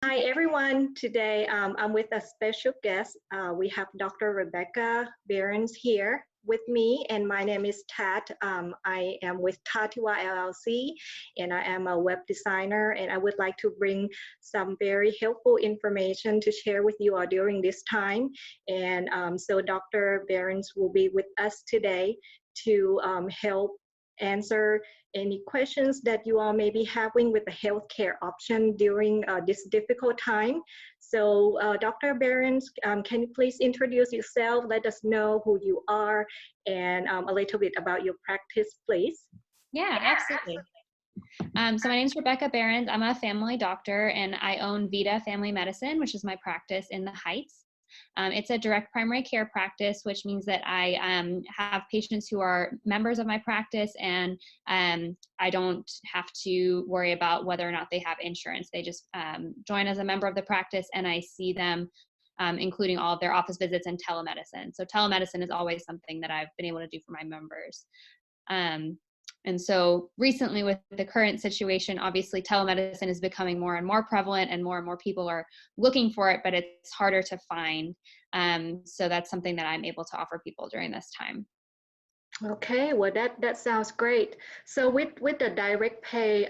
Hi, everyone. Today I'm with a special guest. We have Dr. Rebecca Behrens here with me, and my name is Tat. I am with Tatiwa LLC, and I am a web designer, and I would like to bring some very helpful information to share with you all during this time. And so Dr. Behrens will be with us today to help answer any questions that you all may be having with the healthcare option during this difficult time. So Dr. Behrens, can you please introduce yourself, let us know who you are, and a little bit about your practice, please? Yeah, absolutely. So my name is Rebecca Behrens. I'm a family doctor and I own Vita Family Medicine, which is my practice in the Heights. It's a direct primary care practice, which means that I have patients who are members of my practice, and I don't have to worry about whether or not they have insurance. They just join as a member of the practice, and I see them, including all of their office visits and telemedicine. So telemedicine is always something that I've been able to do for my members. And so recently, with the current situation, obviously telemedicine is becoming more and more prevalent, and more people are looking for it, but it's harder to find. So that's something that I'm able to offer people during this time. Okay, well that sounds great. So with the direct pay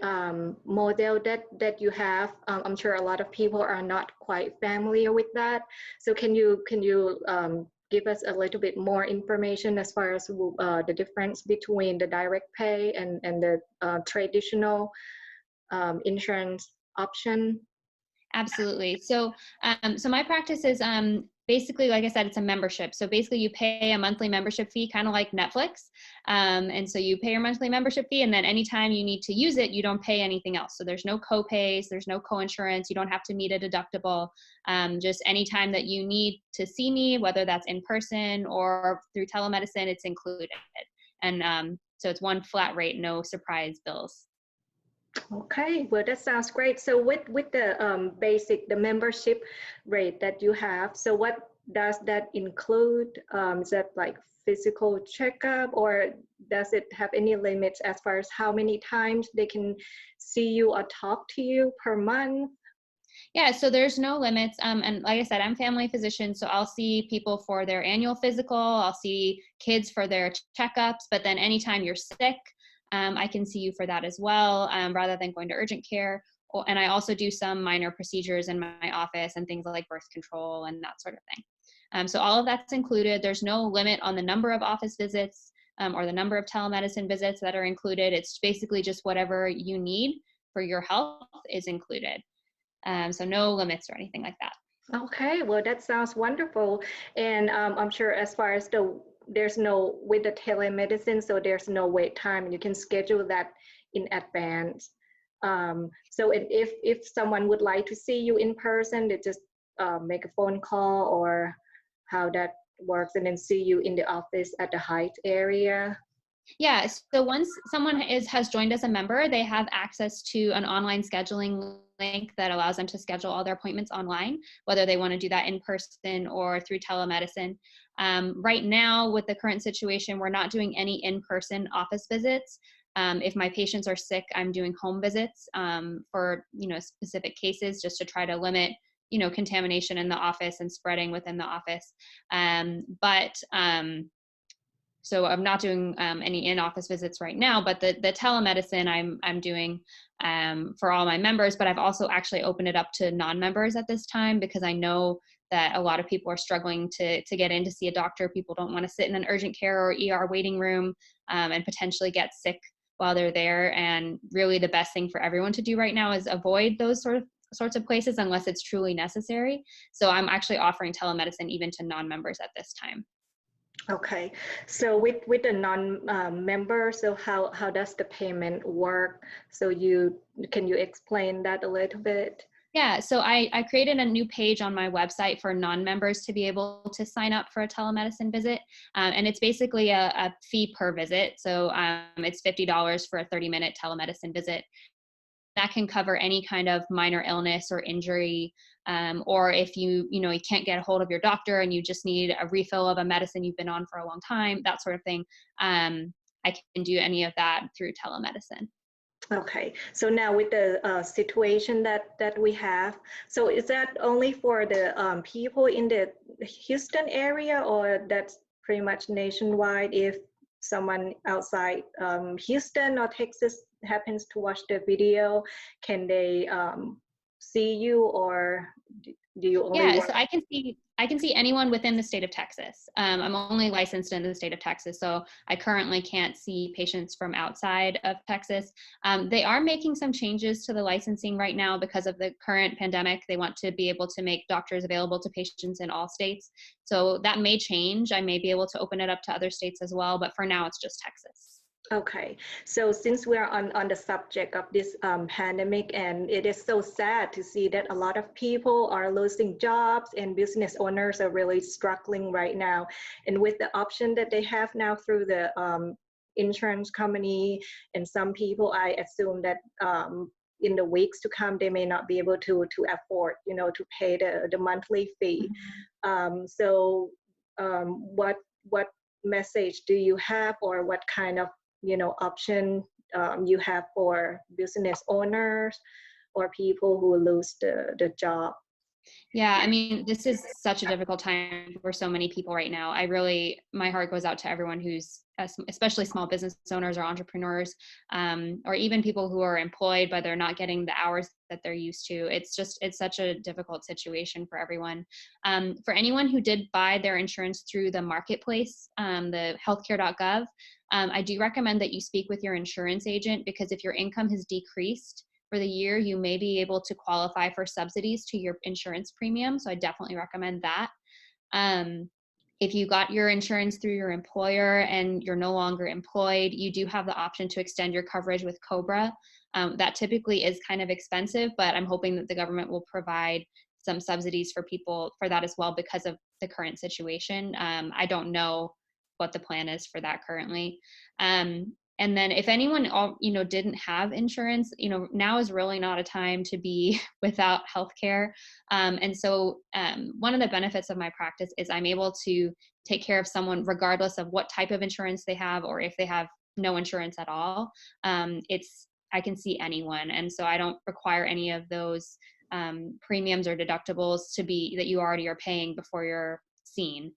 model that you have, I'm sure a lot of people are not quite familiar with that. So can you give us a little bit more information as far as the difference between the direct pay and the traditional insurance option? Absolutely. So my practice is basically, like I said, it's a membership. So basically, you pay a monthly membership fee, kind of like Netflix. And so you pay your monthly membership fee, and then anytime you need to use it, you don't pay anything else. So there's no co-pays, there's no co-insurance. You don't have to meet a deductible. Just anytime that you need to see me, whether that's in person or through telemedicine, it's included. And so it's one flat rate, no surprise bills. Okay, well that sounds great. So with the the membership rate that you have, so what does that include? Is that like physical checkup, or does it have any limits as far as how many times they can see you or talk to you per month? Yeah, so there's no limits. And like I said, I'm family physician, so I'll see people for their annual physical. I'll see kids for their checkups. But then anytime you're sick, I can see you for that as well, rather than going to urgent care. And I also do some minor procedures in my office and things like birth control and that sort of thing. So all of that's included. There's no limit on the number of office visits or the number of telemedicine visits that are included. It's basically just whatever you need for your health is included. So no limits or anything like that. Okay, well that sounds wonderful, and I'm sure as far as there's no with the telemedicine, so there's no wait time, and you can schedule that in advance. So if someone would like to see you in person, they just make a phone call or how that works, and then see you in the office at the Heights area. Yeah, so once someone has joined as a member, they have access to an online scheduling link that allows them to schedule all their appointments online, whether they want to do that in person or through telemedicine. Right now, with the current situation, we're not doing any in-person office visits. If my patients are sick, I'm doing home visits for specific cases, just to try to limit contamination in the office and spreading within the office. So I'm not doing any in-office visits right now, but the telemedicine I'm doing for all my members. But I've also actually opened it up to non-members at this time, because I know that a lot of people are struggling to get in to see a doctor. People don't want to sit in an urgent care or ER waiting room and potentially get sick while they're there. And really, the best thing for everyone to do right now is avoid those sorts of places unless it's truly necessary. So I'm actually offering telemedicine even to non-members at this time. Okay, so with the non-member, so how does the payment work? So can you explain that a little bit? Yeah, so I created a new page on my website for non-members to be able to sign up for a telemedicine visit. And it's basically a fee per visit. So it's $50 for a 30-minute telemedicine visit. That can cover any kind of minor illness or injury, or if you can't get a hold of your doctor and you just need a refill of a medicine you've been on for a long time, that sort of thing. I can do any of that through telemedicine. Okay, so now with the situation that we have, so is that only for the people in the Houston area, or that's pretty much nationwide? If someone outside Houston or Texas happens to watch the video, can they see you, or do you only Yeah, work? so I can see anyone within the state of Texas. I'm only licensed in the state of Texas, so I currently can't see patients from outside of Texas. They are making some changes to the licensing right now because of the current pandemic. They want to be able to make doctors available to patients in all states. So that may change. I may be able to open it up to other states as well, but for now it's just Texas. Okay, so since we're on the subject of this pandemic, and it is so sad to see that a lot of people are losing jobs and business owners are really struggling right now. And with the option that they have now through the insurance company, and some people, I assume that in the weeks to come, they may not be able to afford, to pay the monthly fee. Mhm. So what message do you have, or what kind of option you have for business owners or people who lose the job? Yeah, I mean, this is such a difficult time for so many people right now. My heart goes out to everyone who's, especially small business owners or entrepreneurs, or even people who are employed, but they're not getting the hours that they're used to. It's such a difficult situation for everyone. For anyone who did buy their insurance through the marketplace, the healthcare.gov, I do recommend that you speak with your insurance agent, because if your income has decreased for the year, you may be able to qualify for subsidies to your insurance premium. So I definitely recommend that. Um, if you got your insurance through your employer and you're no longer employed, you do have the option to extend your coverage with COBRA. That typically is kind of expensive, but I'm hoping that the government will provide some subsidies for people for that as well because of the current situation. I don't know what the plan is for that currently. And then if anyone didn't have insurance, now is really not a time to be without healthcare. And so one of the benefits of my practice is I'm able to take care of someone regardless of what type of insurance they have, or if they have no insurance at all. I can see anyone, and so I don't require any of those premiums or deductibles to be that you already are paying before you're seen.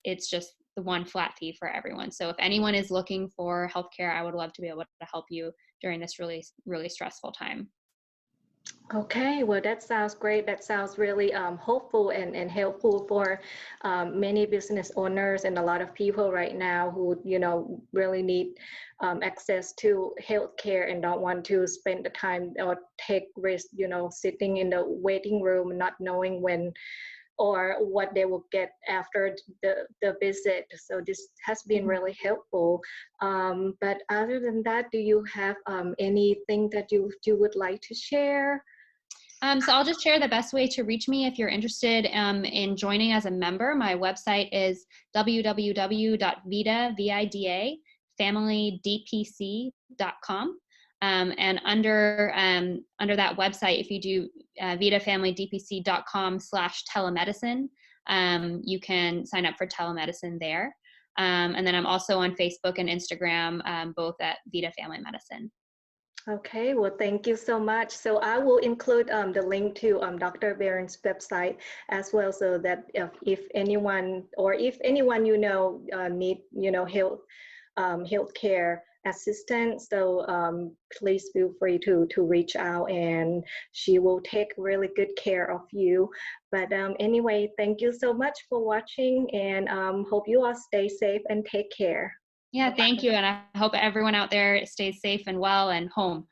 It's just the one flat fee for everyone. So if anyone is looking for healthcare, I would love to be able to help you during this really, really stressful time. Okay, well, that sounds great. That sounds really hopeful and helpful for many business owners and a lot of people right now who, really need access to healthcare and don't want to spend the time or take risk, sitting in the waiting room, not knowing when or what they will get after the visit. So this has been really helpful. But other than that, do you have anything that you would like to share? So I'll just share the best way to reach me if you're interested in joining as a member. My website is www.vida familydpc.com. And under that website, if you do vidafamilydpc.com/telemedicine, you can sign up for telemedicine there. And then I'm also on Facebook and Instagram, both at Vida Family Medicine. Okay, well, thank you so much. So I will include the link to Dr. Barron's website as well, so that if anyone need healthcare assistance, so please feel free to reach out, and she will take really good care of you. But anyway, thank you so much for watching, and hope you all stay safe and take care. Yeah, thank you. And I hope everyone out there stays safe and well and home.